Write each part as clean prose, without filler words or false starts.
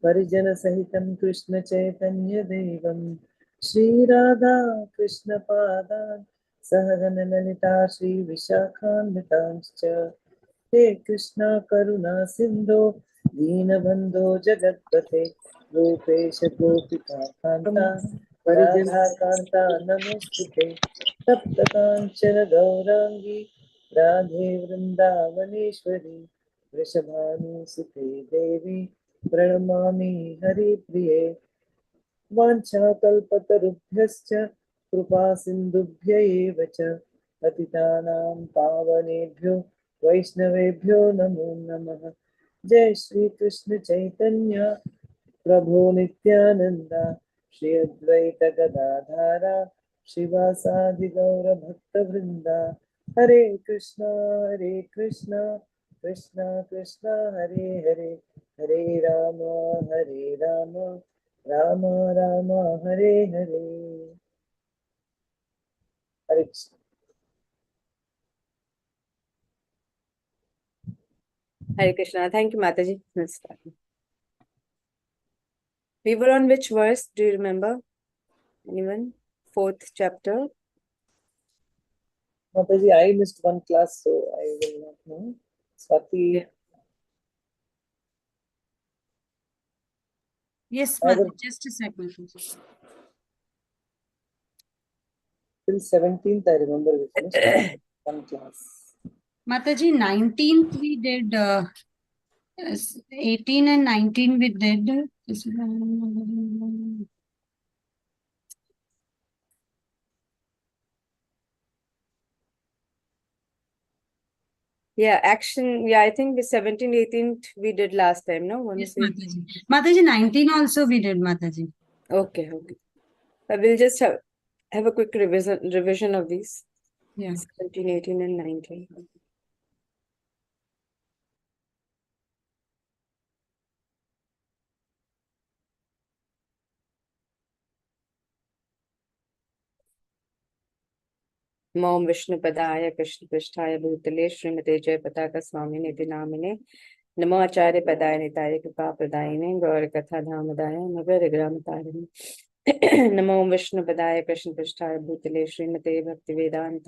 परिजन सहितं कृष्ण चैतन्य देवं श्री राधा कृष्ण पादान् सहगण ललिता श्री विशाखान्वितांश्च हे कृष्णा करुणा सिन्धो दीनबन्धो जगत्पते गोपेश गोपिका कान्ता राधा कान्ता नमोस्तुते तप्त काञ्चन गौराङ्गी राधे वृन्दावनेश्वरी वृषभानुसुते देवी प्रणमामि हरिप्रिये वाञ्छाकल्पतरुभ्यश्च कृपा सिन्धुभ्य एव च पतितानां पावनेभ्यो वैष्णवेभ्यो नमो नमः। जय श्री कृष्ण चैतन्य प्रभु नित्यानंद श्री अद्वैत गदाधारा श्रीवासादि गौर भक्त वृंदा हरे कृष्णा कृष्णा कृष्णा हरे हरे हरे राम राम राम हरे हरे। हरे Krishna. Hare Krishna. Thank you, Mataji. Let's start. We were on which verse? Do you remember? Anyone? 4th chapter. Mataji, I missed one class, so I will not know. Swati. Yeah. Yes, Mataji, just a second. Till 17th, I remember we finished one class. Mataji, 19th we did, 18 and 19 we did. Yeah, action. Yeah, I think the 17th, 18th we did last time, no? Yes, Mataji. Mataji, 19 also we did, Mataji. Okay. We'll just have a quick revision of these. Yeah. 17, 18 and 19. मोम विष्णुपदाय कृष्णपृष्ठाय भूतले श्रीमते जय पताका स्वामिने इति नामिने नमो आचार्य पदाय निताय कृपा प्रदायिने गौर कथा धामदाय नगर ग्राम तारिणे नमो विष्णुपदाय कृष्णपृष्ठाय भूतले श्रीमते भक्ति वेदांत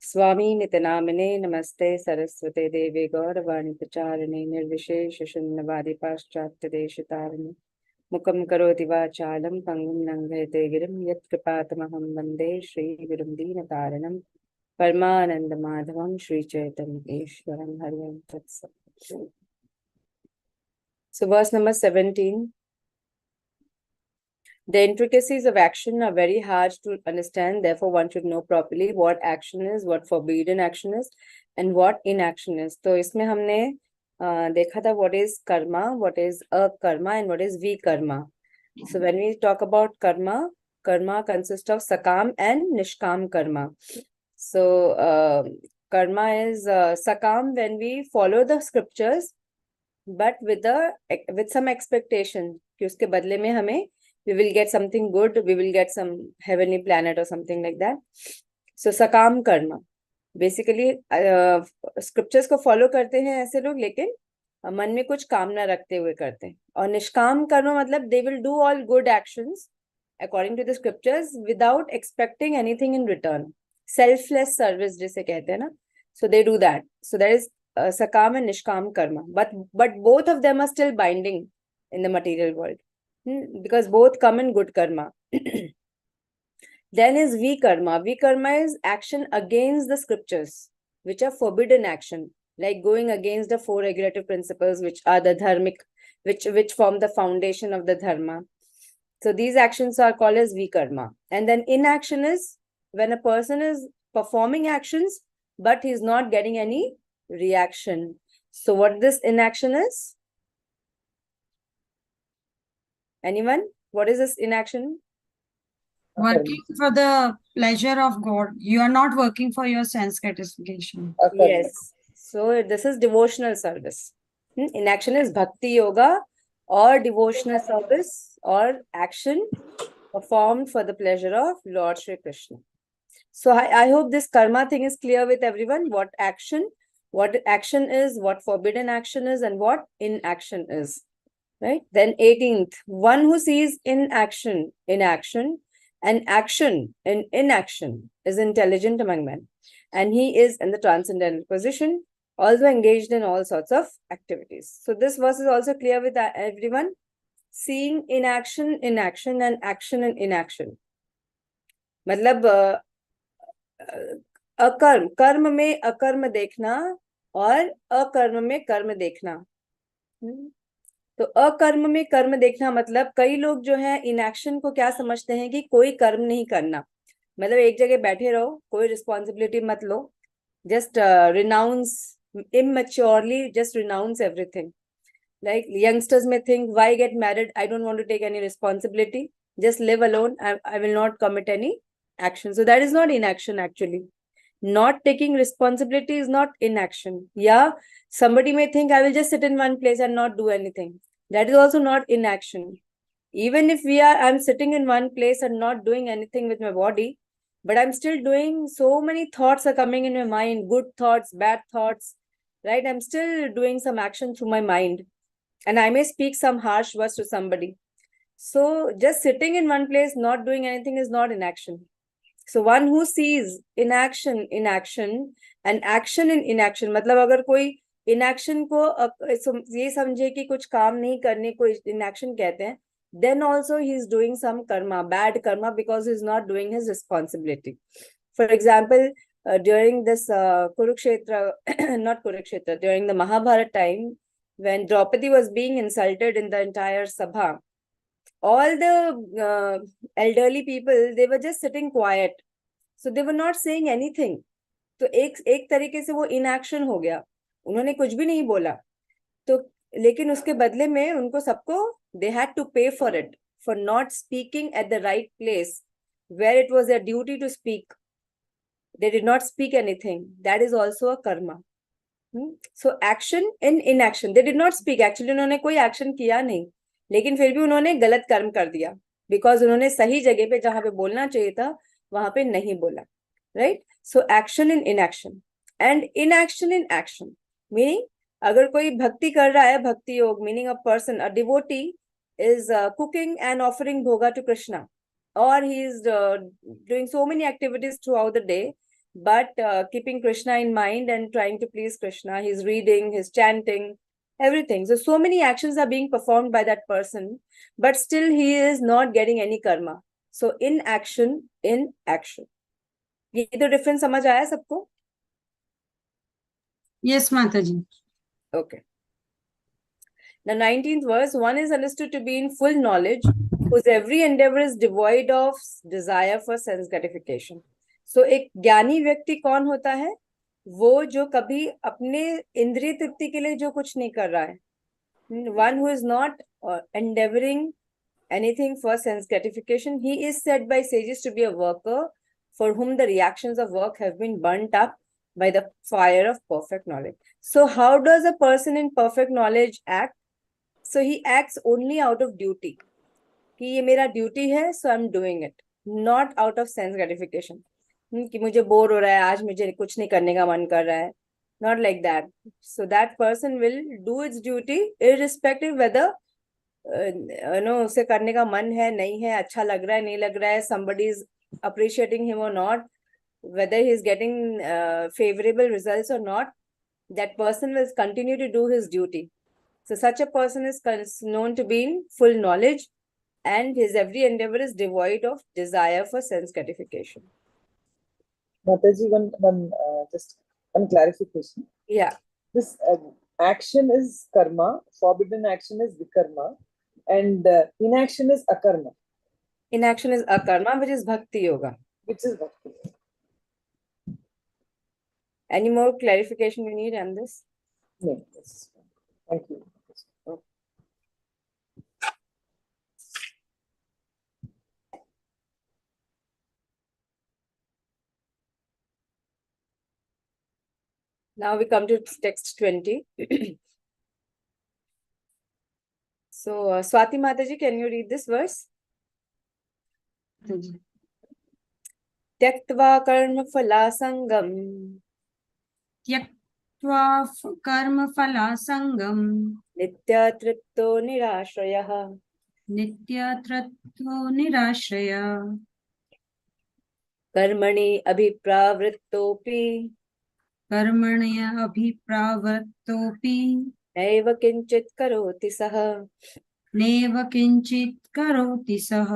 स्वामी नितनामिने नमस्ते सरस्वते देवे गौरवाणी प्रचारिणे निर्विशेष शून्यवादी पाश्चात्य देश तारिणे मुखं करोति वाचालं पंगुं लंघयते गिरिं यत्कृपातमहं वन्दे श्रीगुरुं दीनतारिणं परमानन्दमाधवं श्रीचैतन्येश्वरं हरि ओं तत्सत्। So verse number 17. The intricacies of action are very hard to understand. Therefore, one should know properly what action is, what forbidden action is, and what inaction is. तो इसमें हमने देखा था what is karma, what is akarma, and what is vikarma. So when we talk about karma, karma consists of sakam and nishkam karma. So karma is sakam when we follow the scriptures, but with some expectation कि उसके बदले में हमें we will get something good, we will get some heavenly planet or something like that. So sakam karma. Basically scriptures को follow करते हैं ऐसे लोग, लेकिन मन में कुछ कामना रखते हुए करते हैं. और निष्काम कर्म मतलब they will do all good actions according to the scriptures without expecting anything in return. Selfless service जिसे कहते हैं ना. So they do that. So there is sakam and nishkam karma. But both of them are still binding in the material world. Because both come in good karma. Then is vikarma. Vikarma is action against the scriptures, which are forbidden action, like going against the 4 regulative principles, which are the dharmic, which form the foundation of the dharma. So these actions are called as vikarma. And then inaction is when a person is performing actions, but he's not getting any reaction. So what this inaction is? Anyone? What is this inaction? Working for the pleasure of God. You are not working for your sense gratification. Yes. So this is devotional service. Inaction is bhakti yoga or devotional service or action performed for the pleasure of Lord Shri Krishna. So I hope this karma thing is clear with everyone. What action is, what forbidden action is, and what inaction is. right? Then 18th, one who sees inaction in action and action in inaction is intelligent among men, and he is in the transcendental position, although engaged in all sorts of activities. So this verse is also clear with everyone. Seeing inaction in action and action in inaction. मतलब अकर्म, कर्म में अकर्म देखना और अकर्म में कर्म देखना. तो अकर्म में कर्म देखना मतलब कई लोग जो है इनएक्शन को क्या समझते हैं कि कोई कर्म नहीं करना, मतलब एक जगह बैठे रहो, कोई रिस्पॉन्सिबिलिटी मत लो, just renounce immaturely, just renounce everything. Like youngsters may think, why get married? I don't want to take any responsibility. Just live alone. I will not commit any action. So that is not inaction actually. Not taking responsibility is not inaction. Yeah, somebody may think I will just sit in one place and not do anything. That is also not inaction. Even if I'm sitting in one place and not doing anything with my body, but I'm still doing, so many thoughts are coming in my mind, good thoughts, bad thoughts, right? I'm still doing some action through my mind, and I may speak some harsh words to somebody. So just sitting in one place, not doing anything is not inaction. So one who sees inaction in action and action in inaction, मतलब अगर कोई inaction को ये समझे कि कुछ काम नहीं करने को inaction कहते हैं, then also he is doing some karma, bad karma, because he is not doing his responsibility. For example, during this Kurukshetra, not Kurukshetra, during the Mahabharata time, when Draupadi was being insulted in the entire Sabha, all the elderly people, they were just sitting quiet. So they were not saying anything. तो एक तरीके से वो inaction हो गया, उन्होंने कुछ भी नहीं बोला. तो लेकिन उसके बदले में उनको सबको they had to pay for it, for not speaking at the right place where it was their duty to speak. They did not speak anything. That is also a karma. So action in inaction. They did not speak. Actually उन्होंने कोई action किया नहीं, लेकिन फिर भी उन्होंने गलत कर्म कर दिया, because उन्होंने सही जगह पे जहां पे बोलना चाहिए था वहां पे नहीं बोला, right? So action in inaction and inaction in action, meaning अगर कोई भक्ति कर रहा है, भक्ति योग, meaning a person, a devotee is cooking and offering bhoga to Krishna, or he is doing so many activities throughout the day, but keeping Krishna in mind and trying to please Krishna. He's reading, he's chanting, everything. So many actions are being performed by that person, but still he is not getting any karma. So inaction in action. ये तो difference समझ आया सबको? Yes, Mataji. Okay. The 19th verse, one is understood to be in full knowledge, whose every endeavor is devoid of desire for sense gratification. So एक ज्ञानी व्यक्ति कौन होता है? वो जो कभी अपने इंद्रिय तृप्ति के लिए जो कुछ नहीं कर रहा है. One who is not endeavoring anything for sense gratification. He is said by sages to be a worker for whom the reactions of work have been burnt up by the fire of perfect knowledge. So how does a person in perfect knowledge act? So he acts only out of duty. कि ये मेरा duty है, so I'm doing it, not out of sense gratification. कि मुझे bore हो रहा है, आज मुझे कुछ नहीं करने का मन कर रहा है. Not like that. So that person will do its duty irrespective whether उसे करने का मन है, नहीं है, अच्छा लग रहा है, नहीं लग रहा है, somebody is appreciating him or not, whether he is getting favorable results or not, that person will continue to do his duty. So such a person is known to be in full knowledge, and his every endeavor is devoid of desire for sense gratification. Mataji, just one clarification. Yeah. This action is karma, forbidden action is vikarma, and inaction is akarma. Inaction is akarma, which is bhakti yoga. Which is bhakti. Any more clarification you need on this? No, yes. Thank you. Now we come to text 20. So, Swati Mataji, can you read this verse? Mataji. Tyaktva karma phala sangam. त्यक्त्वा कर्मफलासङ्गं नित्यतृप्तो निराश्रयः नित्यतृप्तो निराश्रय कर्मणि अभिप्रावृत्तोऽपि कर्मण्यभिप्रवृत्तोऽपि नैव किञ्चित् करोति सः। नैव किञ्चित् करोति सः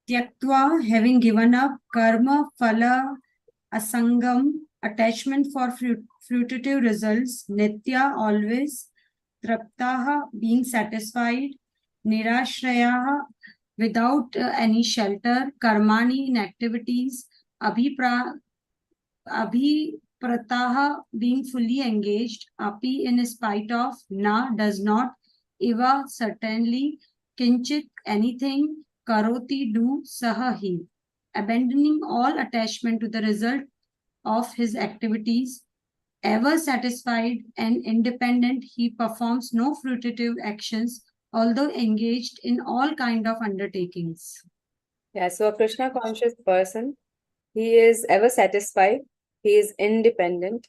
त्यक्त्वा having given up karma phala asangam attachment for fruitive results nitya always traptaha being satisfied nirashrayah without any shelter karmani in activities abhiprataha being fully engaged api in spite of na does not eva certainly kinchit anything karoti do sahahi abandoning all attachment to the result of his activities ever satisfied and independent he performs no fruitive actions although engaged in all kind of undertakings. Yeah, so a Krishna conscious person, he is ever satisfied, he is independent,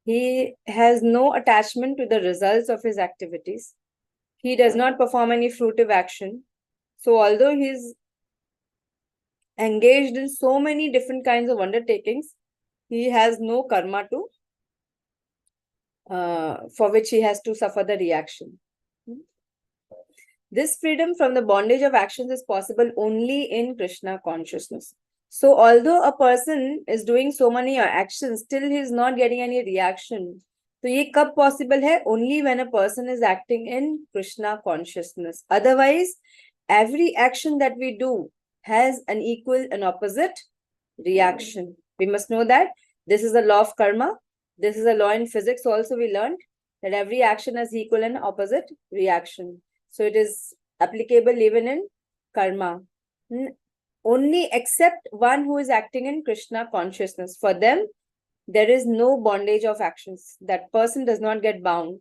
he has no attachment to the results of his activities, he does not perform any fruitive action. So although he is engaged in so many different kinds of undertakings, he has no karma to for which he has to suffer the reaction. This freedom from the bondage of actions is possible only in Krishna consciousness. So although a person is doing so many actions, still he is not getting any reaction. So ये कब possible है? Only when a person is acting in Krishna consciousness. Otherwise, every action that we do has an equal and opposite reaction. We must know that this is a law of karma. This is a law in physics. Also, we learned that every action has equal and opposite reaction. So it is applicable even in karma. Only except one who is acting in Krishna consciousness. For them, there is no bondage of actions. That person does not get bound.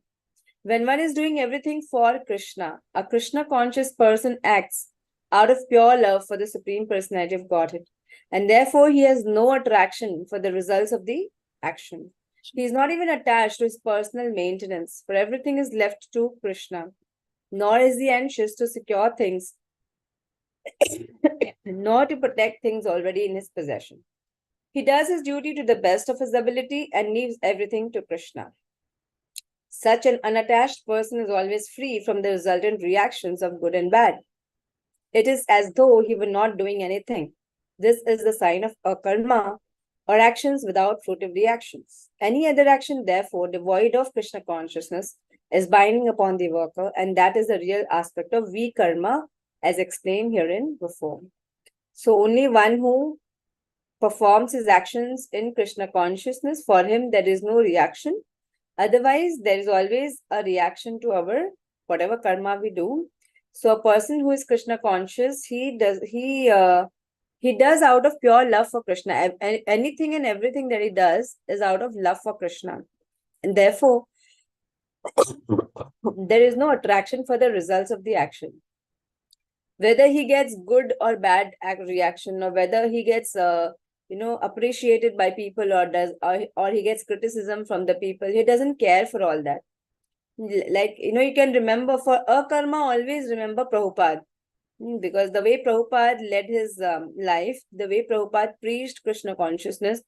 When one is doing everything for Krishna, a Krishna conscious person acts out of pure love for the Supreme Personality of Godhead. And therefore, he has no attraction for the results of the action. He is not even attached to his personal maintenance, for everything is left to Krishna. Nor is he anxious to secure things, nor to protect things already in his possession. He does his duty to the best of his ability and leaves everything to Krishna. Such an unattached person is always free from the resultant reactions of good and bad. It is as though he were not doing anything. This is the sign of akarma, or actions without fruitive reactions. Any other action, therefore, devoid of Krishna consciousness, is binding upon the worker, and that is the real aspect of vikarma, as explained herein before. So only one who performs his actions in Krishna consciousness, for him there is no reaction. Otherwise, there is always a reaction to our whatever karma we do. So a person who is Krishna conscious, he does out of pure love for Krishna. Anything and everything that he does is out of love for Krishna. And therefore, there is no attraction for the results of the action. Whether he gets good or bad reaction, or whether he gets appreciated by people, or he gets criticism from the people, he doesn't care for all that. Like, you can remember, for akarma, always remember Prabhupada. Because the way Prabhupada led his life, the way Prabhupada preached Krishna consciousness,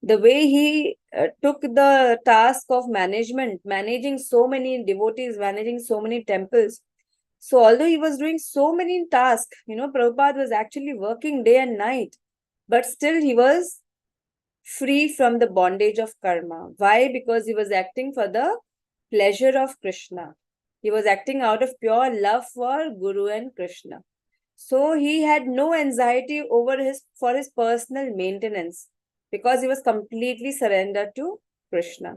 the way he took the task of managing so many devotees, managing so many temples. So although he was doing so many tasks, Prabhupada was actually working day and night, but still he was free from the bondage of karma. Why? Because he was acting for the pleasure of Krishna. He was acting out of pure love for Guru and Krishna. So he had no anxiety for his personal maintenance, because he was completely surrendered to Krishna,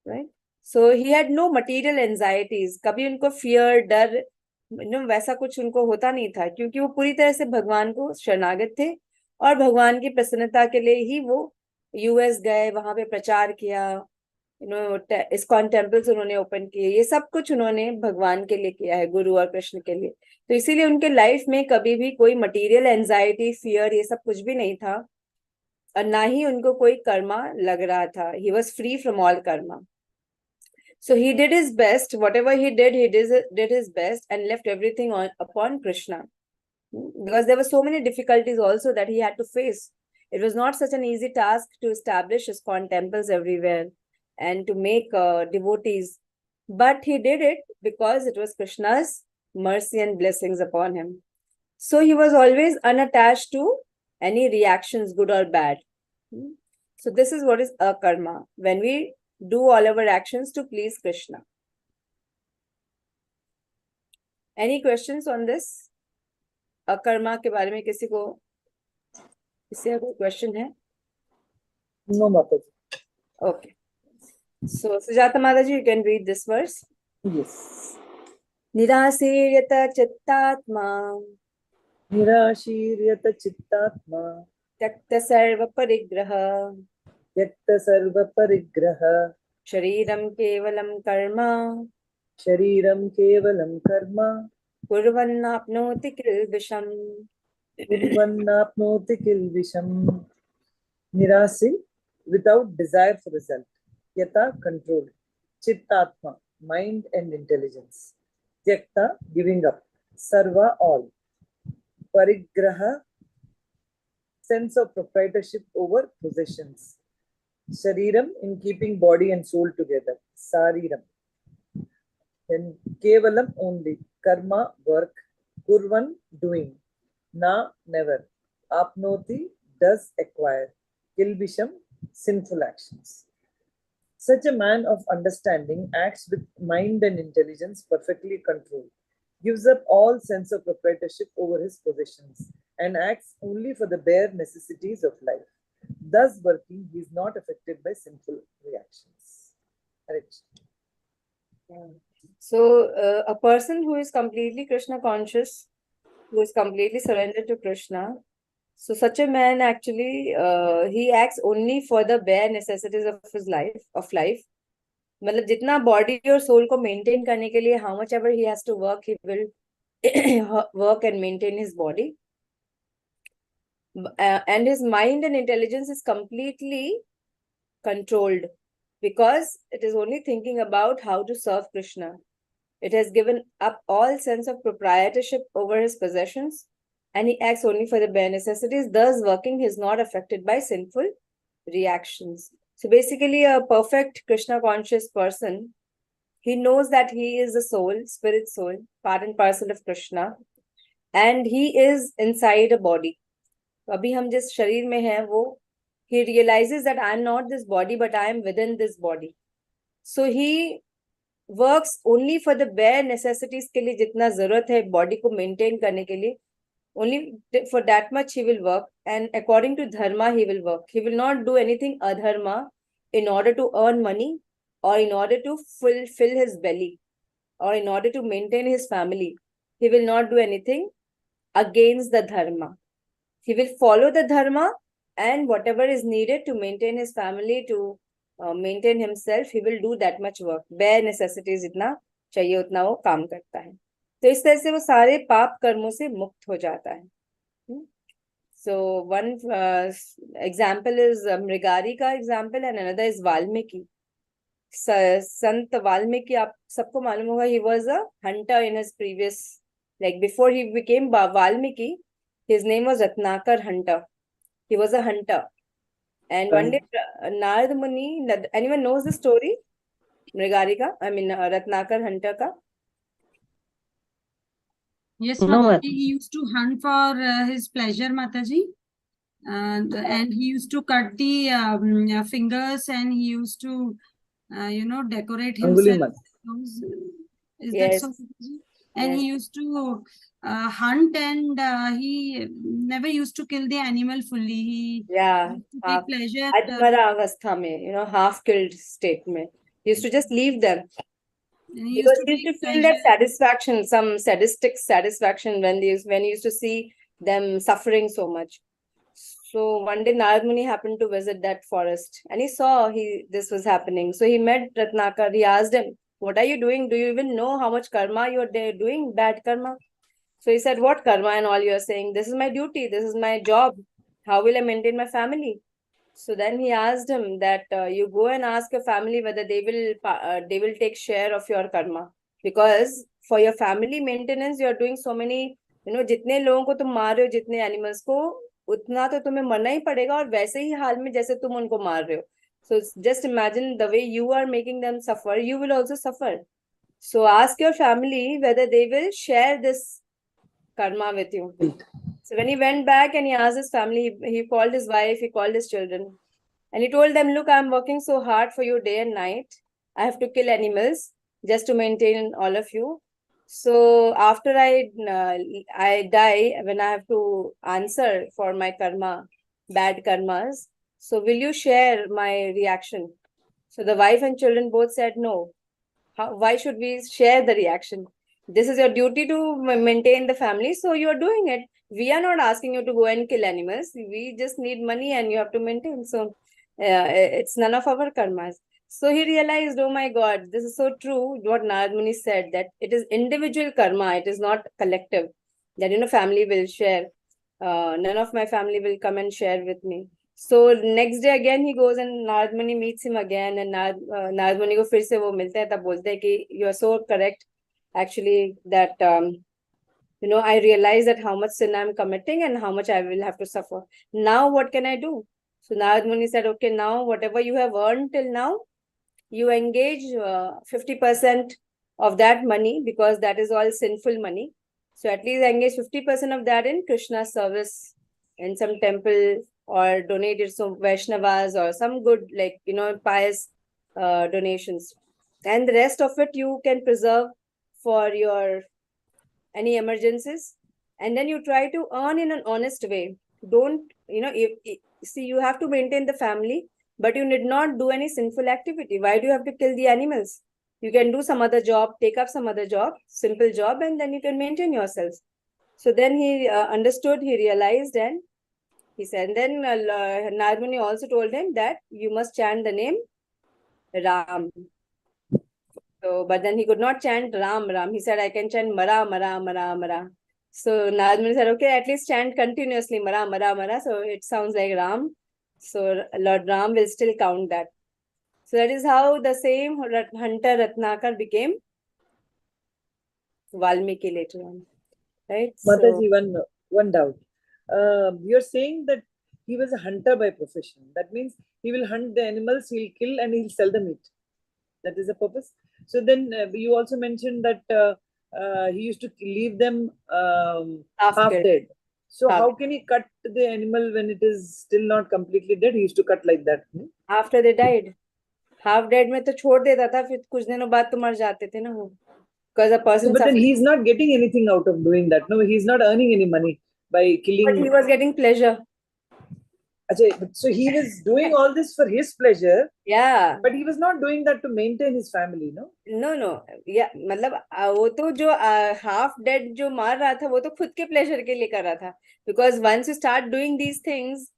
right? So he had no material anxieties. कभी उनको fear, डर, वैसा कुछ उनको होता नहीं था, क्योंकि वो पूरी तरह से भगवान को शरणागत थे, और भगवान की प्रसन्नता के लिए ही वो US गए, वहां पे प्रचार किया, इस्कॉन टेम्पल्स उन्होंने ओपन किए, ये सब कुछ उन्होंने भगवान के लिए किया है, गुरु और कृष्ण के लिए. तो इसीलिए उनके लाइफ में कभी भी कोई मटेरियल एंजाइटी, फियर, ये सब कुछ भी नहीं था. और ना ही उनको कोई कर्मा लग रहा था. He was free from all karma. So he did his best. Whatever he did his best and left everything upon Krishna. Because there were so many difficulties also that he had to face. It was not such an easy task to establish ISKCON temples everywhere and to make devotees. But he did it because it was Krishna's mercy and blessings upon him. So he was always unattached to any reactions, good or bad. So this is what is akarma, when we do all our actions to please Krishna. Any questions on this? अकर्मा के बारे में किसी को कोई question है? No, Mataji. Okay. So Sujata Mataji, you can read this verse. Yes. Nirasiryata chittatma Nirashiryata chittatma tyakta sarva parigraha yakta sarva parigraha shariram kevalam karma shariram kevalam karma kurvannapnoti kilvisham. kurvannapnoti kilvisham. Nirasi, without desire for result. Yata, control. Chittatma, mind and intelligence. Tyakta, giving up. Sarva, all. Parigraha, sense of proprietorship over possessions. Shariram, in keeping body and soul together. Sariram. Then Kevalam, only. Karma, work. Kurvan, doing. Na, never. Apnoti, does acquire. Kilbisham, sinful actions. Such a man of understanding acts with mind and intelligence perfectly controlled, gives up all sense of proprietorship over his possessions, and acts only for the bare necessities of life. Thus working, he is not affected by sinful reactions. Correct. So a person who is completely Krishna conscious, who is completely surrendered to Krishna, so such a man actually he acts only for the bare necessities of his life, मतलब जितना body और soul को maintain करने के लिए how much ever he has to work, he will work and maintain his body. And his mind and intelligence is completely controlled because it is only thinking about how to serve Krishna. It has given up all sense of proprietorship over his possessions, and he acts only for the bare necessities. Thus, working, he is not affected by sinful reactions. So basically, a perfect Krishna conscious person, he knows that he is the soul, spirit soul, part and parcel of Krishna, and he is inside a body. अभी हम जिस शरीर में हैं वो, he realizes that I am not this body, but I am within this body. So he works only for the bare necessities के लिए जितना जरूरत है body को maintain करने के लिए, only for that much he will work, and according to dharma he will work. He will not do anything adharma in order to earn money or in order to fulfill his belly or in order to maintain his family. He will not do anything against the dharma. He will follow the dharma, and whatever is needed to maintain his family, to maintain himself, he will do that much work. Bare necessities जितना चाहिए उतना वो काम करता है. तो इस तरह से वो सारे पाप कर्मों से मुक्त हो जाता है. So one example is Mrigarika example, and another is Valmiki. Sant Valmiki, आप सबको मालूम होगा, he was a hunter in his previous, like before he became Valmiki, his name was Ratnakar Hunter. He was a hunter. And one day, Narad Muni, anyone knows the story? Mrigarika, I mean Ratnakar Hunter ka? Yes, No, Mataji, he used to hunt for his pleasure, Mataji. And he used to cut the fingers, and he used to, decorate himself. Angulimal. Is Yes. that so, Mataji? And Yes. he used to hunt, and he never used to kill the animal fully. He Yeah. used to take pleasure. Admara avastha mein, half killed state mein. He used to just leave them. And he Because used to he used to take feel that pleasure. satisfaction, some sadistic satisfaction when he used to see them suffering so much. So one day Narad Muni happened to visit that forest, and he saw this was happening. So he met Ratnakar. He asked him, "What are you doing? Do you even know how much karma you are doing? Bad karma?" So he said, "What karma and all you are saying? This is my duty. This is my job. How will I maintain my family?" So then he asked him that you go and ask your family whether they will take share of your karma, because for your family maintenance you are doing so many, जितने लोगों को तुम मार रहे हो, जितने animals को, उतना तो तुम्हें मरना ही पड़ेगा, और वैसे ही हाल में जैसे तुम उनको मार रहे हो. So just imagine the way you are making them suffer, you will also suffer. So ask your family whether they will share this karma with you. So when he went back and he asked his family, he called his wife, he called his children, and he told them, look, I'm working so hard for you day and night. I have to kill animals just to maintain all of you. So after I die, when I have to answer for my karma, bad karmas, so will you share my reaction? So the wife and children both said no. Why should we share the reaction? This is your duty to maintain the family, so you are doing it. We are not asking you to go and kill animals. We just need money and you have to maintain. So it's none of our karmas. So he realized, oh my God, this is so true what Narad Muni said, that it is individual karma, it is not collective, that family will share. None of my family will come and share with me. So next day again he goes and Narad Muni meets him again, and Narad Muni को फिर से वो मिलते हैं, तब बोलते हैं कि you are so correct actually, that I realize that how much sin I'm committing and how much I will have to suffer. Now what can I do? So Narad Muni said, okay, now whatever you have earned till now, you engage 50% of that money, because that is all sinful money. So at least engage 50% of that in Krishna's service in some temple, or donate it to Vaishnavas or some good, pious donations. And the rest of it you can preserve for your any emergencies. And then you try to earn in an honest way. Don't, see, you have to maintain the family, but you need not do any sinful activity. Why do you have to kill the animals? You can do some other job, take up some other job, simple job, and then you can maintain yourself. So then he understood, he realized, and he said, and then Narad Muni also told him that you must chant the name Ram. So, but then he could not chant Ram, Ram. He said, I can chant Mara, Mara, Mara, Mara. So Narad Muni said, okay, at least chant continuously Mara, Mara, Mara. So it sounds like Ram. So Lord Ram will still count that. So that is how the same hunter Ratnakar became Valmiki later on. Right? Mataji, one doubt. You're saying that he was a hunter by profession. That means he will hunt the animals, he'll kill, and he'll sell the meat. That is the purpose. So then you also mentioned that he used to leave them half dead. So how can he cut the animal when it is still not completely dead? He used to cut like that. After they died. Half dead में तो छोड़ देता था, फिर कुछ दिनों बाद तो मर जाते थे ना वो. Because a person. But then he's not getting anything out of doing that. No, he's not earning any money by killing. But he was getting pleasure. So he was doing all this for his pleasure. Yeah. But he was not doing that to maintain his family, no? No. Yeah, मतलब वो तो जो half dead जो मार रहा था, वो तो खुद के pleasure के लिए कर रहा था. Because once you start doing these things,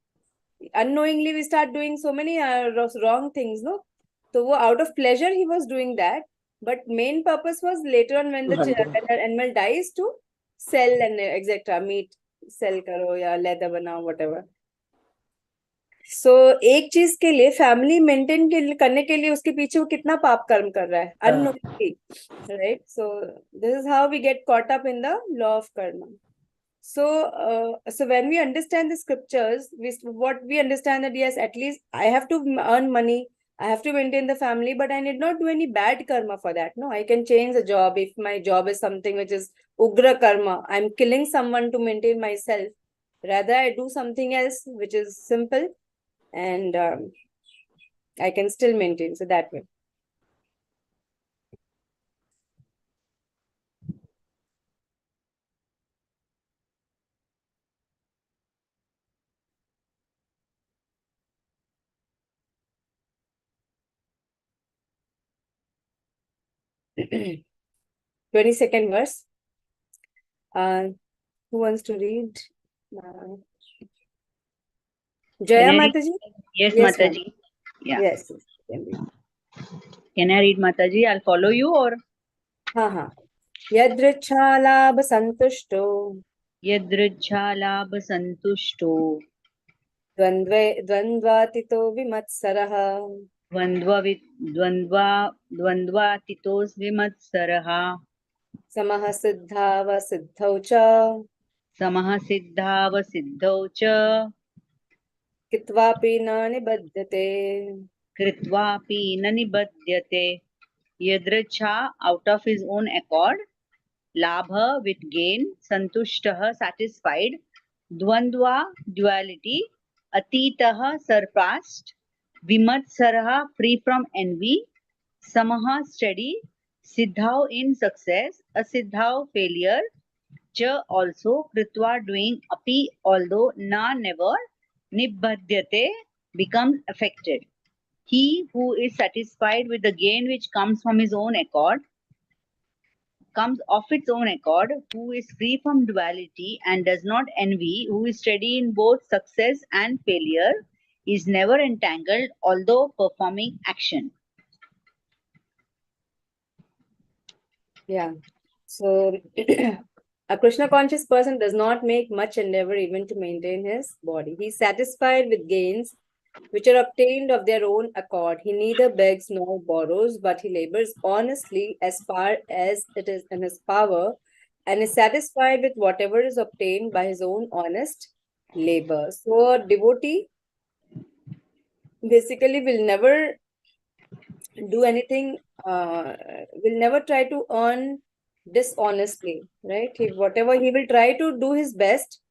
unknowingly we start doing so many wrong things, no? So वो out of pleasure he was doing that. But main purpose was later on when the animal dies to sell and etc. Meat sell करो या leather बनाओ, whatever. So एक चीज के लिए family maintain करने के लिए उसके पीछे वो कितना पाप कर्म कर रहा है unknowingly, right? So this is how we get caught up in the law of karma. So when we understand the scriptures, what we understand that yes, at least I have to earn money, I have to maintain the family, but I need not do any bad karma for that. No, I can change the job if my job is something which is ugra karma. I'm killing someone to maintain myself. Rather, I do something else which is simple, and I can still maintain. So that way. 22nd verse. Who wants to read? Jaya Mataji? Yes, Mataji. Yeah. Yes. Can I read, Mataji? I'll follow you or? हाँ. Yadrichālābha santushto. Yadrichālābha santushto. द्वन्द्वातितो विमत्सरः द्वन्द्वातितोस् विमत्सरः समः सिद्धावसिद्धौ च समः सिद्धावसिद्धौ च कृत्वापि न निबध्यते. कृत्वापि न निबध्यते. यदृच्छा out of his own accord, labha with gain, santushtah satisfied, dvandva duality, atitah surpassed, vimatsarah free from envy, samah steady, siddhau in success, asiddhau failure, cha also, kritva doing, api although, na never, nibbhadyate becomes affected. He who is satisfied with the gain which comes from his own accord, comes of its own accord, who is free from duality and does not envy, who is steady in both success and failure, is never entangled, although performing action. Yeah. So a Krishna conscious person does not make much endeavor even to maintain his body. He is satisfied with gains which are obtained of their own accord. He neither begs nor borrows, but he labors honestly as far as it is in his power, and is satisfied with whatever is obtained by his own honest labor. So a devotee basically will never do anything, will never try to earn dishonestly, right? Whatever he will try to do his best,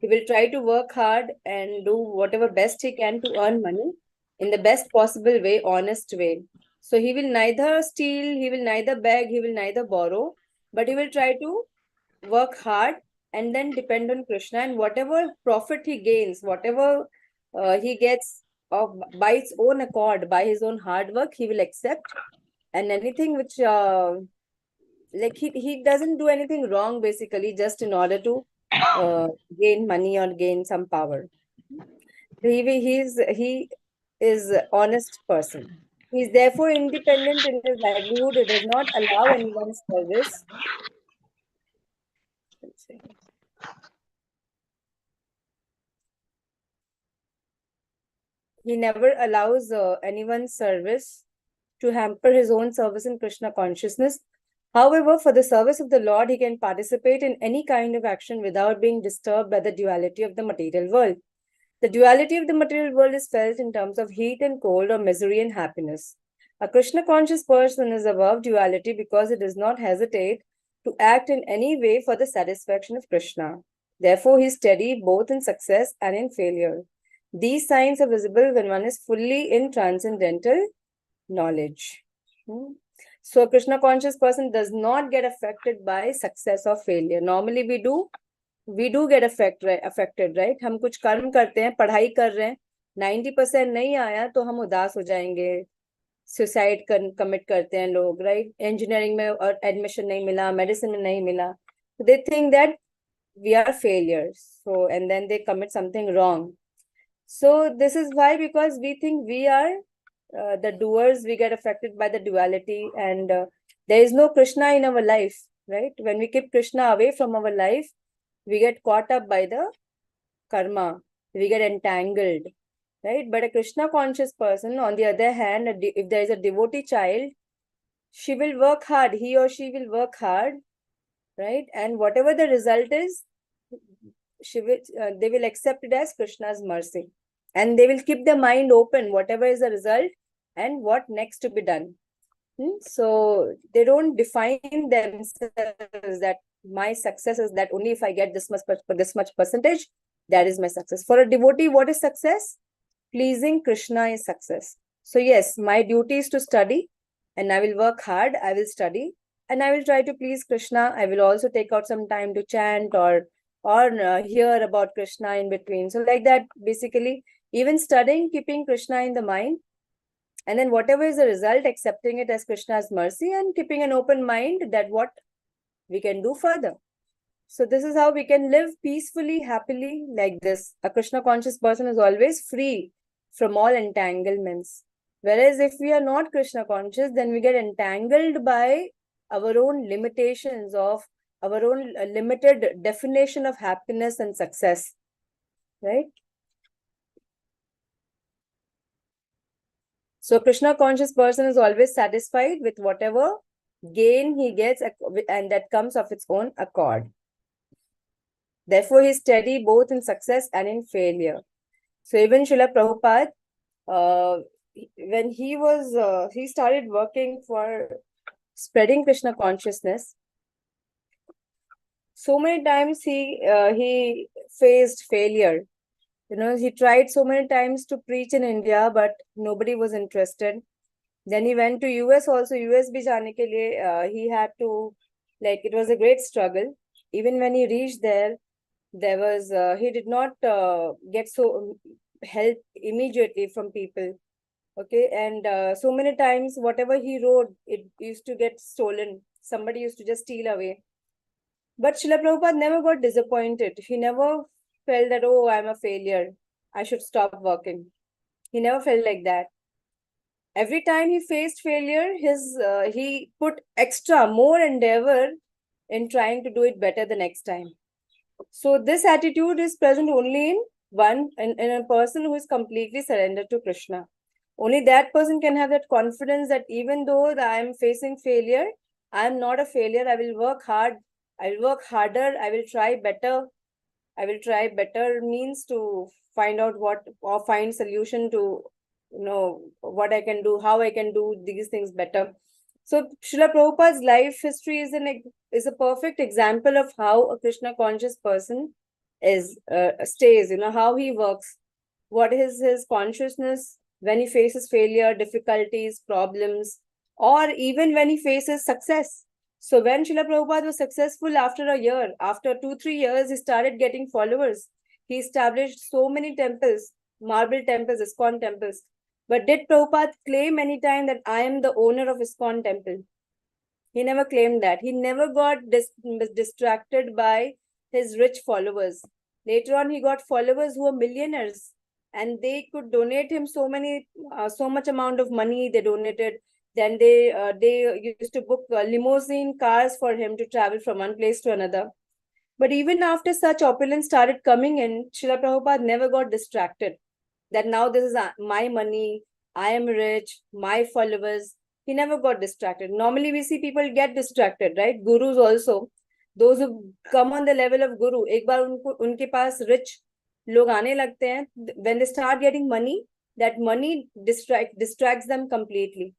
he will try to work hard and do whatever best he can to earn money in the best possible way, honest way. So he will neither steal, he will neither beg, he will neither borrow, but he will try to work hard and then depend on Krishna, and whatever profit he gains, whatever he gets by its own accord, by his own hard work, he will accept. And anything which like he doesn't do anything wrong basically just in order to gain money or gain some power. He is honest person. He is therefore independent in his livelihood. He does not allow anyone's service. He never allows anyone's service to hamper his own service in Krishna consciousness. However, for the service of the Lord, he can participate in any kind of action without being disturbed by the duality of the material world. The duality of the material world is felt in terms of heat and cold, or misery and happiness. A Krishna conscious person is above duality because he does not hesitate to act in any way for the satisfaction of Krishna. Therefore, he is steady both in success and in failure. These signs are visible when one is fully in transcendental knowledge. So a Krishna conscious person does not get affected by success or failure. Normally we do get affected, right? हम कुछ कर्म करते हैं, पढ़ाई कर रहे हैं, 90% नहीं आया तो हम उदास हो जाएंगे, सुसाइड कमिट करते हैं लोग, राइट? इंजीनियरिंग में और एडमिशन नहीं मिला, मेडिसिन में नहीं मिला, they think that we are failures, so and then they commit something wrong. So this is why, because we think we are the doers, we get affected by the duality, and there is no Krishna in our life, right? When we keep Krishna away from our life, we get caught up by the karma, we get entangled, right? But a Krishna conscious person, on the other hand, if there is a devotee child, she will work hard, he or she will work hard, right? And whatever the result is, they will accept it as Krishna's mercy, and they will keep their mind open, whatever is the result and what next to be done. So they don't define themselves that my success is that only if I get this much percentage, that is my success. For a devotee, what is success? Pleasing Krishna is success. So yes, my duty is to study, and I will work hard, I will study, and I will try to please Krishna. I will also take out some time to chant or hear about Krishna in between. So like that, basically, even studying, keeping Krishna in the mind, and then whatever is the result, accepting it as Krishna's mercy and keeping an open mind that what we can do further. So this is how we can live peacefully, happily like this. A Krishna conscious person is always free from all entanglements. Whereas if we are not Krishna conscious, then we get entangled by our own limitations of our own limited definition of happiness and success, right? So Krishna conscious person is always satisfied with whatever gain he gets, and that comes of its own accord. Therefore, he is steady both in success and in failure. So even Srila Prabhupada, when he started working for spreading Krishna consciousness, so many times he faced failure. He tried so many times to preach in India, but nobody was interested. Then he went to US also. US bhi jaane ke liye, he had to, it was a great struggle. Even when he reached there was, he did not get so help immediately from people. Okay, and so many times whatever he wrote, it used to get stolen. Somebody used to just steal away. But Srila Prabhupada never got disappointed. He never felt that, oh, I'm a failure, I should stop working. He never felt like that. Every time he faced failure, he put more endeavor in trying to do it better the next time. So this attitude is present only in a person who is completely surrendered to Krishna. Only that person can have that confidence that even though I am facing failure, I am not a failure. I will work hard. I will work harder. I will try better. I will try better means to find out or find solution to what I can do, how I can do these things better. So Srila Prabhupada's life history is a perfect example of how a Krishna conscious person stays, how he works, what is his consciousness when he faces failure, difficulties, problems, or even when he faces success. So when Srila Prabhupada was successful after a year, after 2-3 years, he started getting followers. He established so many temples, marble temples, ISKCON temples. But did Prabhupada claim any time that I am the owner of ISKCON temple? He never claimed that. He never got distracted by his rich followers. Later on, he got followers who were millionaires, and they could donate him so much amount of money they donated. Then they used to book limousine cars for him to travel from one place to another. But even after such opulence started coming in, Srila Prabhupada never got distracted that now this is my money, I am rich, my followers. He never got distracted. Normally we see people get distracted, right? Gurus also, those who come on the level of guru, एक बार उनके पास rich लोग आने लगते हैं, when they start getting money, that money distracts them completely.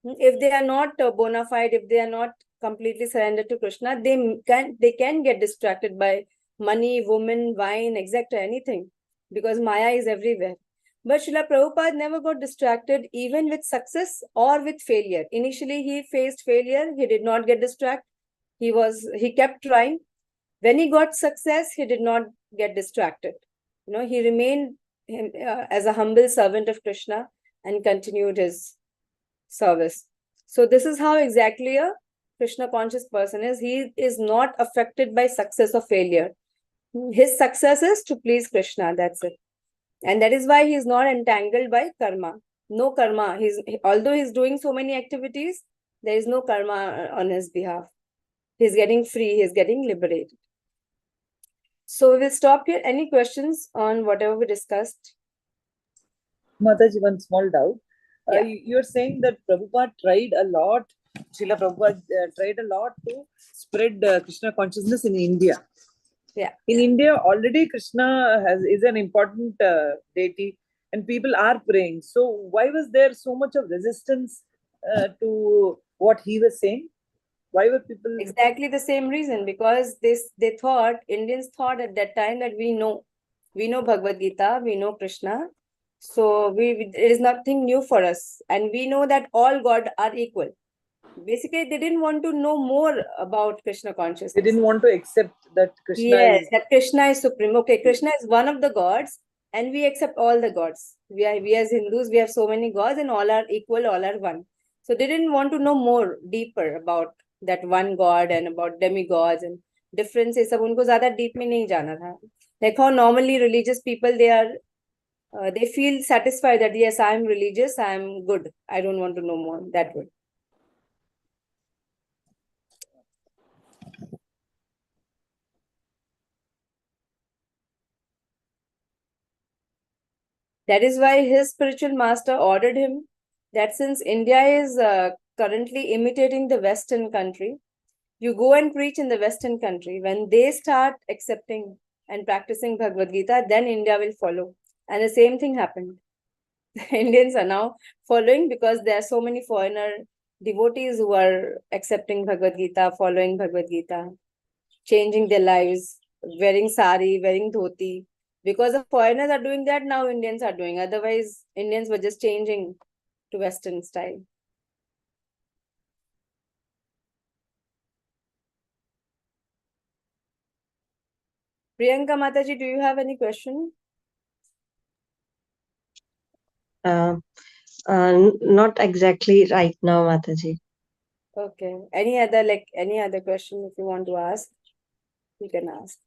If they are not bona fide, if they are not completely surrendered to Krishna, they can get distracted by money, women, wine, etc., anything, because Maya is everywhere. But Srila Prabhupada never got distracted even with success or with failure. Initially, he faced failure. He did not get distracted. He kept trying. When he got success, he did not get distracted. He remained as a humble servant of Krishna and continued his service. So this is how exactly a Krishna conscious person is. He is not affected by success or failure. His success is to please Krishna. That's it. And that is why he is not entangled by karma. No karma. Although he's doing so many activities, there is no karma on his behalf. He's getting free. He's getting liberated. So we will stop here. Any questions on whatever we discussed? Mataji, one small doubt. Yeah. You're saying that Prabhupada tried a lot, Srila Prabhupada tried a lot to spread Krishna consciousness in India. Yeah. In India, already Krishna is an important deity and people are praying. So why was there so much of resistance to what he was saying? Why were people... Exactly the same reason, because Indians thought at that time that we know Bhagavad Gita, we know Krishna. So it is nothing new for us. And we know that all gods are equal. Basically, they didn't want to know more about Krishna consciousness. They didn't want to accept that Krishna that Krishna is supreme. Okay, Krishna is one of the gods, and we accept all the gods. We as Hindus, we have so many gods, and all are equal, all are one. So they didn't want to know more deeper about that one god and about demigods and differences. सब उनको ज़्यादा deep में नहीं जाना था. Like how normally religious people, they feel satisfied that yes, I am religious, I am good. I don't want to know more. That way. That is why his spiritual master ordered him that since India is currently imitating the Western country, you go and preach in the Western country. When they start accepting and practicing Bhagavad Gita, then India will follow. And the same thing happened. Indians are now following because there are so many foreigner devotees who are accepting Bhagavad Gita, following Bhagavad Gita, changing their lives, wearing sari, wearing dhoti. Because the foreigners are doing that, now Indians are doing. Otherwise, Indians were just changing to Western style. Priyanka Mataji, do you have any question? Not exactly right now, Mataji. Okay. Any other question if you want to ask, you can ask.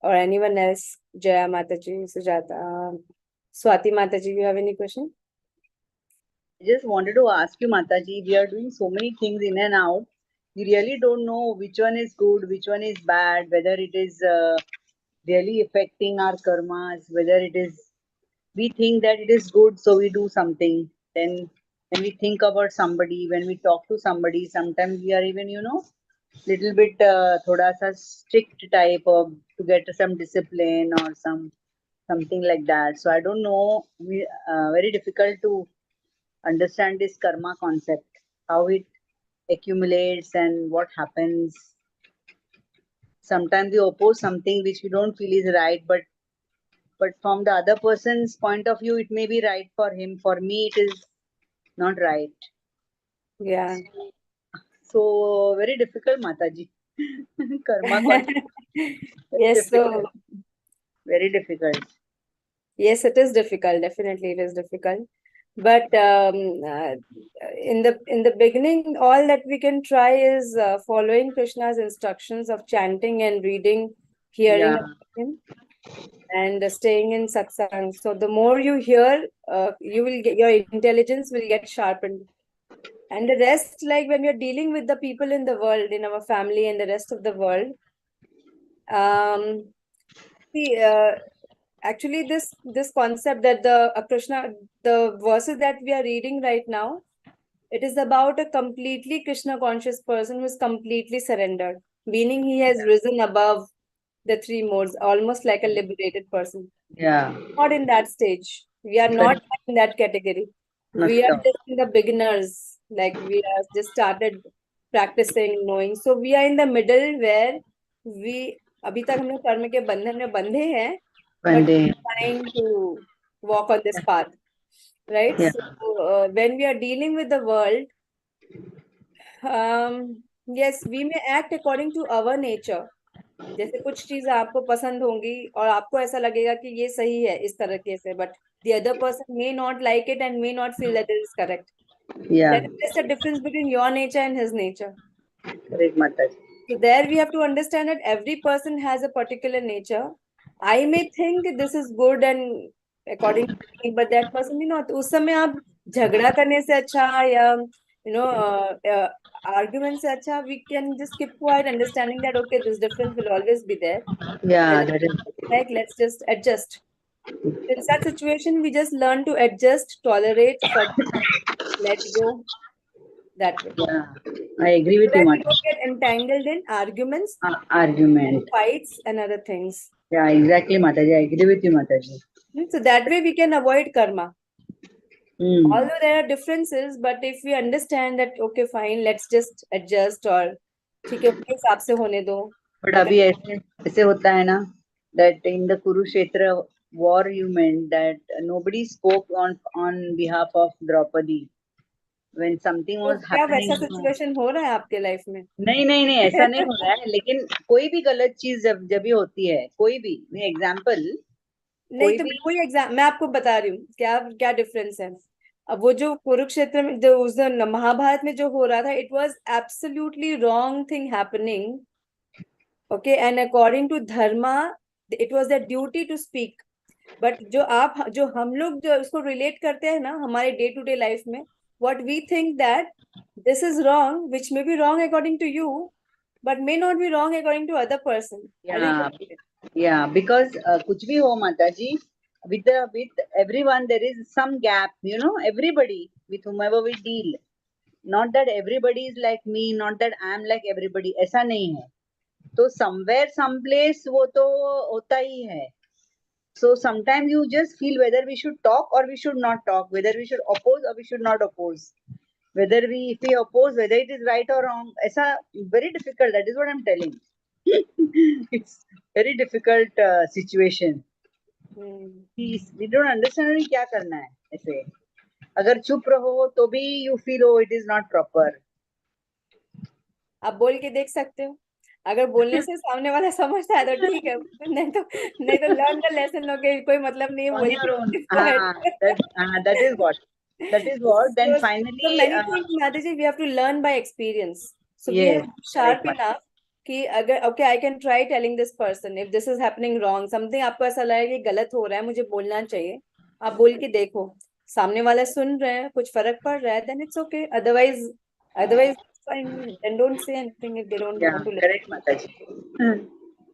Or anyone else? Jaya Mataji, Sujata, Swati Mataji, you have any question? I just wanted to ask you, Mataji, we are doing so many things in and out. We really don't know which one is good, which one is bad, whether it is really affecting our karmas, whether it is, we think that it is good, so we do something. Then when we think about somebody, when we talk to somebody, sometimes we are even, little bit thoda sa strict type of to get some discipline or something like that. So I don't know, very difficult to understand this karma concept, how it accumulates and what happens. Sometimes we oppose something which we don't feel is right, but from the other person's point of view, it may be right for him. For me, it is not right. Yeah. So very difficult, Mataji. Karma concept. Yes, so Very difficult. yes, it is difficult. Definitely, it is difficult. But in the beginning, all that we can try is following Krishna's instructions of chanting and reading, hearing Yeah. about him, and staying in satsang. So the more you hear, you will get your intelligence will get sharpened. And the rest, like when you're dealing with the people in the world, in our family and the rest of the world, see, actually this concept that the Krishna, the verses that we are reading right now, it is about a completely Krishna conscious person who is completely surrendered, meaning he has risen above the three modes, almost like a liberated person. Yeah. Not in that stage. We are not in that category. We are Masta. just in the beginners, like we are just started practicing, knowing. So we are in the middle where we अभी तक हम लोग कर्म के बंधन में बंधे हैं, but One day. trying to walk on this path, right? Yeah. So when we are dealing with the world, yes, we may act according to our nature. जैसे कुछ चीजें आपको पसंद होंगी और आपको ऐसा लगेगा कि ये सही है इस तरीके से, but the other person may not like it and may not feel that it is correct. Yeah. That is just a difference between your nature and his nature. Correct, Mataji. So there we have to understand that every person has a particular nature. I may think this is good and according to me, but that person may not. उस समय आप झगड़ा करने से अच्छा या argument से अच्छा, we can just keep quiet, understanding that okay, this difference will always be there. Yeah, And that is. like let's just adjust. In such situation, we just learn to adjust, tolerate, forgive, let go. That way. Yeah, I agree So with you, that we Mataji. don't get entangled in arguments, Argument. fights, and other things. Yeah, exactly, Mataji. I agree with you, Mataji. So that way we can avoid karma. Hmm. Although there are differences, but if we understand that okay, fine, let's just adjust or ठीक है अपने हिसाब से होने दो. But अभी ऐसे होता है ना, that in the Kurukshetra war you meant that nobody spoke on behalf of Draupadi when something तो was क्या happening. वैसा सिचुएशन हो रहा है आपके लाइफ में? नहीं नहीं नहीं, ऐसा नहीं हो रहा है, लेकिन कोई भी गलत चीज जब भी होती है, कोई भी एग्जाम्पल, नहीं तो कोई एग्जाम मैं आपको बता रही हूँ क्या क्या डिफरेंस है. अब वो जो कुरुक्षेत्र में जो उस दिन महाभारत में जो हो रहा था, it was absolutely wrong thing happening. Okay, and according to dharma it was the duty to speak. But जो हम लोग जो उसको रिलेट करते हैं ना हमारे डे टू डे लाइफ में, what we think that this is wrong, which may be wrong according to you, but may not be wrong according to other person. yeah, Yeah, because kuch bhi ho Mataji, with everyone there is some gap, you know, everybody with whomever we deal. Not that everybody is like me, not that I am like everybody. ऐसा नहीं है. तो somewhere, someplace वो तो होता ही है. So sometimes you just feel whether we should talk or we should not talk, whether we should oppose or we should not oppose, whether if we oppose, whether it is right or wrong. ऐसा very difficult. That is what I'm telling. It's very difficult situation. We don't understand अभी क्या करना है ऐसे. अगर चुप रहो तो भी you feel oh it is not proper. आप बोल के देख सकते हो, अगर बोलने से सामने वाला समझता है तो ठीक है, नहीं तो लर्न द लेसन लोगे, कोई मतलब नहीं है On बोल your own. के. That is what. That is what. Then So finally. many things, Madhaji, we have to learn by experience. So we Yes, have to be sharp right. enough कि अगर okay, I can try telling this person if this is happening wrong, something आपको ऐसा लगा कि गलत हो रहा है, मुझे बोलना चाहिए, आप बोल के देखो, सामने वाला सुन रहे हैं, कुछ फर्क पड़ रहा है, then it's okay. Otherwise, fine. Then don't say anything if they don't Yeah, want to listen. correct, Mataji.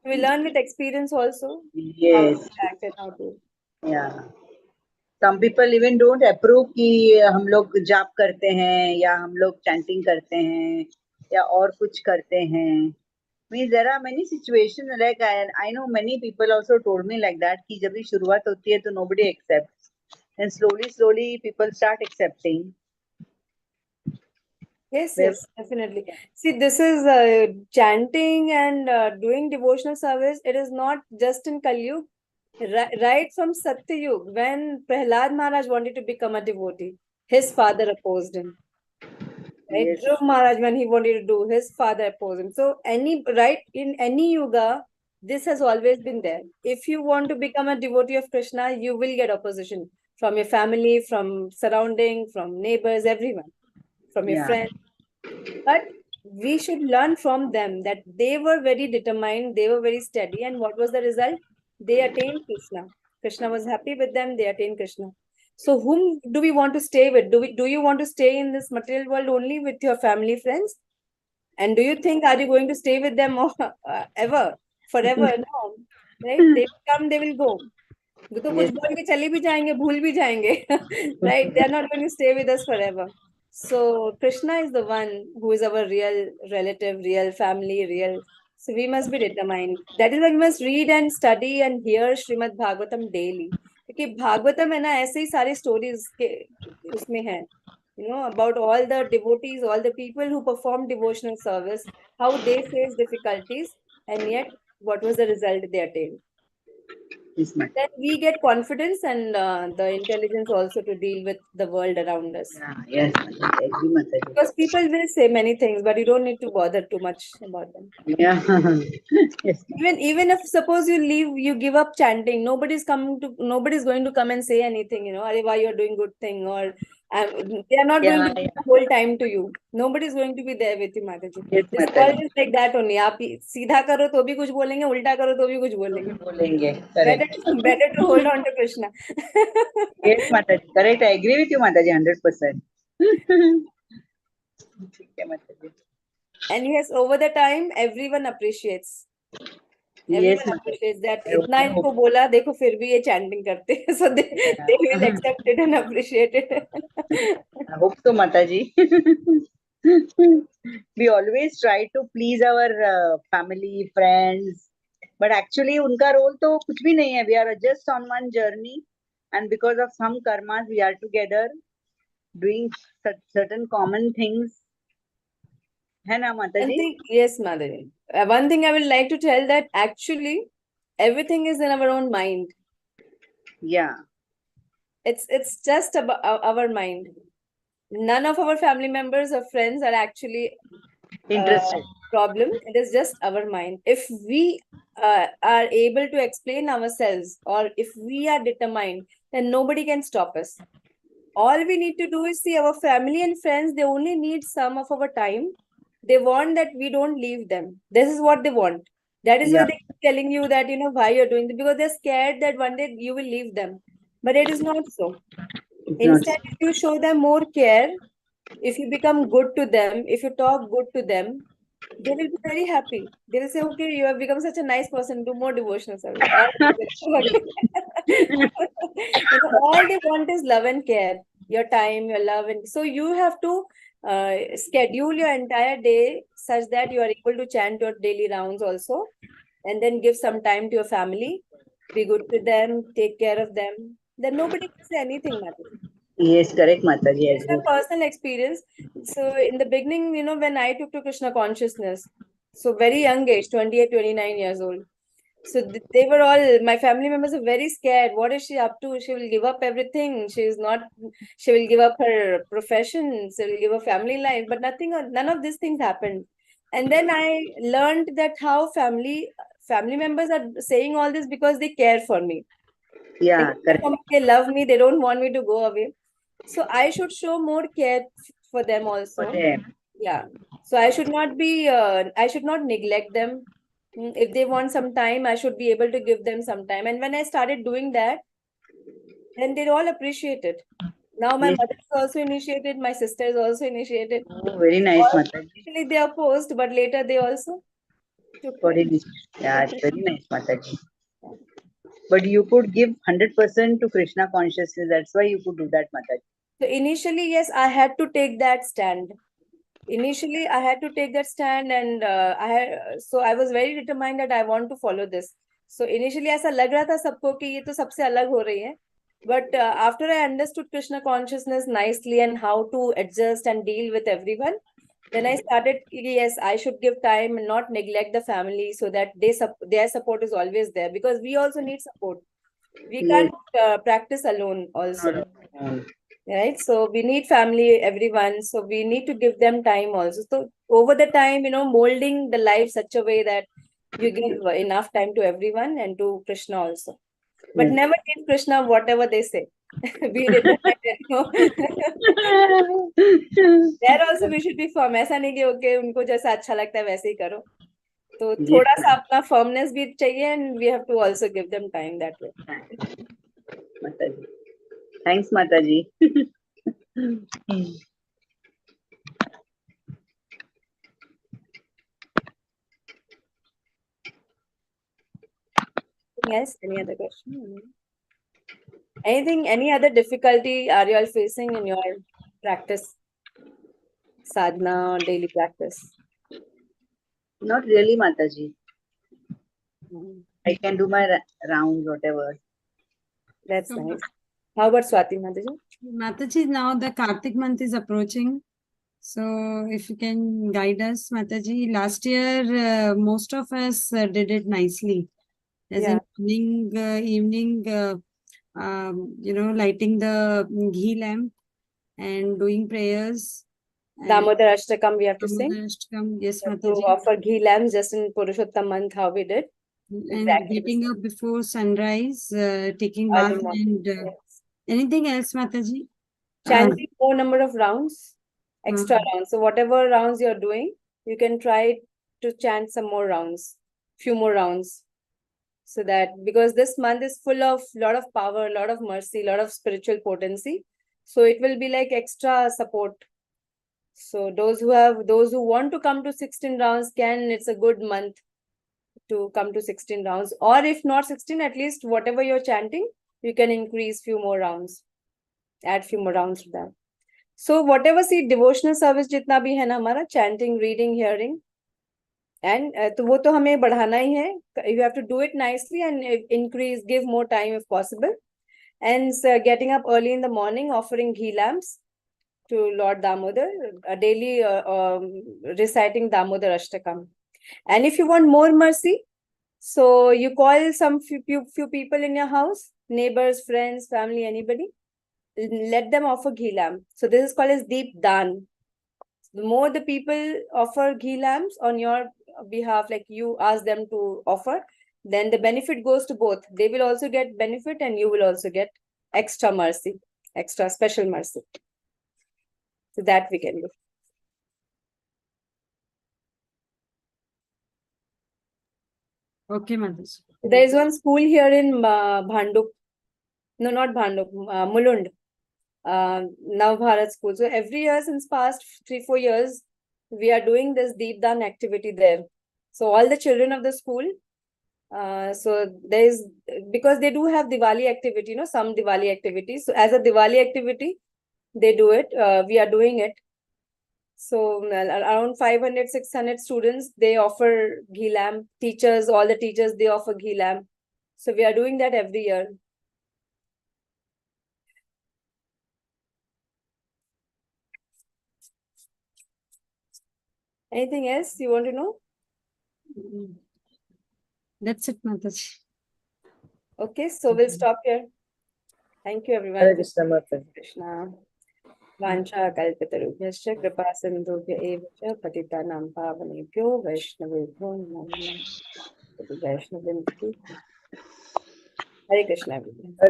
We learn with experience also how Yes. to act and how to. Yeah. Some people even don't approve कि हम लोग जाप करते हैं या हम लोग chanting करते हैं या और कुछ करते हैं. Means there are many situations like I know many people also told me like that कि जब भी शुरुआत होती है तो nobody accepts and slowly people start accepting. Yes, Where- yes, definitely. See, this is chanting and doing devotional service. It is not just in Kali Yuga. Right from Satya Yuga, when Prahlad Maharaj wanted to become a devotee, his father opposed him. Right? Yes. Dhruv Maharaj, when he wanted to do, his father opposed him. So, in any yuga, this has always been there. If you want to become a devotee of Krishna, you will get opposition from your family, from surrounding, from neighbors, everyone, from your Yeah. friends. But we should learn from them that they were very determined, they were very steady, and what was the result? They attained Krishna. Krishna was happy with them, they attained Krishna. So whom do we want to stay with? Do you want to stay in this material world only with your family friends? And do you think are you going to stay with them ever, forever? No, right? They will come, they will go. वो तो कुछ Yes. बोल के चले भी जाएंगे, भूल भी जाएंगे, right? They are not going to stay with us forever. So Krishna is the one who is our real relative, real family, real. So we must be determined. That is why we must read and study and hear Srimad Bhagavatam daily. क्योंकि भागवतम है ना, ऐसे ही सारी stories के उसमें है, you know, about all the devotees, all the people who perform devotional service, how they face difficulties, and yet what was the result they attained. Yes, ma'am. Then we get confidence and the intelligence also to deal with the world around us. Yeah, yes, Mataji. Agree, Mataji. Because people will say many things, but you don't need to bother too much about them. Yeah. Yes. Even if suppose you leave, you give up chanting, nobody's going to come and say anything, you know, Are, why you're doing good thing, or they are not going to give the whole time to you. Nobody's going to be there with you, Mataji. Yes, This Mataji. world is like that only. आप सीधा करो तो भी कुछ बोलेंगे, उल्टा करो तो भी कुछ बोलेंगे. बोलेंगे. Correct. Better to hold on to Krishna. Yes, Mataji. Correct. I agree with you, Mataji, 100%. ठीक है, Mataji. And yes, over the time, everyone appreciates. Yes, Everyone appreciates that. I इतना hope. इनको बोला, देखो फिर भी ये chanting करते हैं. So they will accept it and appreciate it. I hope so, Mataji. We always try to please our family, friends, but actually उनका role तो कुछ भी नहीं है. We are just on one journey, and because of some karmas, we are together doing certain common things. है ना, Mataji? Yes, Madhuri. One thing I would like to tell that actually everything is in our own mind. Yeah. It's just about our mind. None of our family members or friends are actually Interested. problem. It is just our mind. If we are able to explain ourselves, or if we are determined, then nobody can stop us. All we need to do is see our family and friends, they only need some of our time. They want that we don't leave them. This is what they want. That is why Yeah. they keep telling you that, you know, why you're doing this, because they're scared that one day you will leave them. But it is not so. Instead, if you show them more care, if you become good to them, if you talk good to them, they will be very happy. They will say, okay, you have become such a nice person, do more devotional service. Or all they want is love and care, your time, your love. And so you have to schedule your entire day such that you are able to chant your daily rounds also. And then give some time to your family. Be good to them, take care of them. Then nobody can say anything, Mataji. Yes, correct, Mataji. I It's my agree. personal experience. So in the beginning, when I took to Krishna consciousness, so very young age, 28, 29 years old. So they were all, my family members are very scared. What is she up to? She will give up everything. She will give up her profession. She will give up family life. But none of these things happened. And then I learned that how family members are saying all this because they care for me. Yeah, correct. They love me. They don't want me to go away. So I should show more care for them For also. them. Yeah. So I should not neglect them. If they want some time, I should be able to give them some time. And when I started doing that, then they all appreciate it. Now my Yes. mother is also initiated, my sister is also initiated. Oh, very nice, All Mataji. initially they opposed, but later they also took For care. it. Yeah, it's very nice, Mataji. But you could give 100% to Krishna consciousness. That's why you could do that, Mataji. So initially, yes, I had to take that stand. Initially, I had to take that stand, and I was very determined that I want to follow this. So initially, ऐसा लग रहा था सबको कि ये तो सबसे अलग हो रही है. But after I understood Krishna consciousness nicely and how to adjust and deal with everyone, then I started, yes, I should give time and not neglect the family so that their support is always there, because we also need support. We Yes. can't practice alone also, Not alone. right? So we need family, everyone. So we need to give them time also. So over the time, molding the life such a way that you give enough time to everyone and to Krishna also. But Yes. never give Krishna whatever they say. Be determined. There also we should be firm. ऐसा नहीं कि okay उनको जैसा अच्छा लगता है वैसे ही करो. तो Yes. थोड़ा सा अपना firmness भी चाहिए, and we have to also give them time that way. Mataji. Thanks, Mataji. Yes, any other question? Any other difficulty are you all facing in your practice, sadhana or daily practice? Not really, Mataji. Mm, I can do my rounds, whatever. That's So, nice. How about Swati Mataji? Mataji, now the Kartik month is approaching. So if you can guide us, Mataji, last year most of us did it nicely. As in morning, evening, lighting the ghee lamp and doing prayers. and Damodar Ashtakam we have to sing. Damodar Ashtakam, yes, We have to Mataji. offer ghee lamps just in Purushottam month, how we did. And Exactly. getting up before sunrise, taking Early bath, morning, and yes. anything else, Mataji? Chanting more number of rounds, extra rounds. So whatever rounds you're doing, you can try to chant some more rounds, few more rounds. So that, because this month is full of lot of power, lot of mercy, lot of spiritual potency. So it will be like extra support. So those who want to come to 16 rounds it's a good month to come to 16 rounds. Or if not 16, at least whatever you're chanting, you can increase few more rounds. Add few more rounds to that. So whatever devotional service जितना भी है ना हमारा, chanting, reading, hearing, and तो वो तो हमें बढ़ाना ही है. You have to do it nicely and increase, give more time if possible. And getting up early in the morning, offering ghee lamps to Lord Damodar, daily reciting Damodar Ashtakam. And if you want more mercy, so you call some few people in your house, neighbors, friends, family, anybody, let them offer ghee lamp. So this is called as Deep Dan. The more the people offer ghee lamps on your behalf, like you ask them to offer, then the benefit goes to both. They will also get benefit and you will also get extra mercy, extra special mercy. So that we can do. Okay, Mataji. There is one school here in Bhanduk. No, not Bhanduk, Mulund. Now Bharat School. So every year since past 3-4 years, we are doing this Deepdan activity there. So all the children of the school, so there's, because they do have Diwali activity, some Diwali activities. So as a Diwali activity, they do it. We are doing it. So around 500, 600 students, they offer ghee lamp. Teachers, all the teachers, they offer ghee lamp. So we are doing that every year. Anything else you want to know? That's it, Mataji. Okay, so we'll stop here. Thank you, everyone. Hare Krishna Mataji. Krishna. Vancha kalpatarubhyascha kripa sindhubhya eva cha patitanam pavanebhyo vaishnavebhyo namo namah. Vaishnavim ki. Hare Krishna, everyone. Hare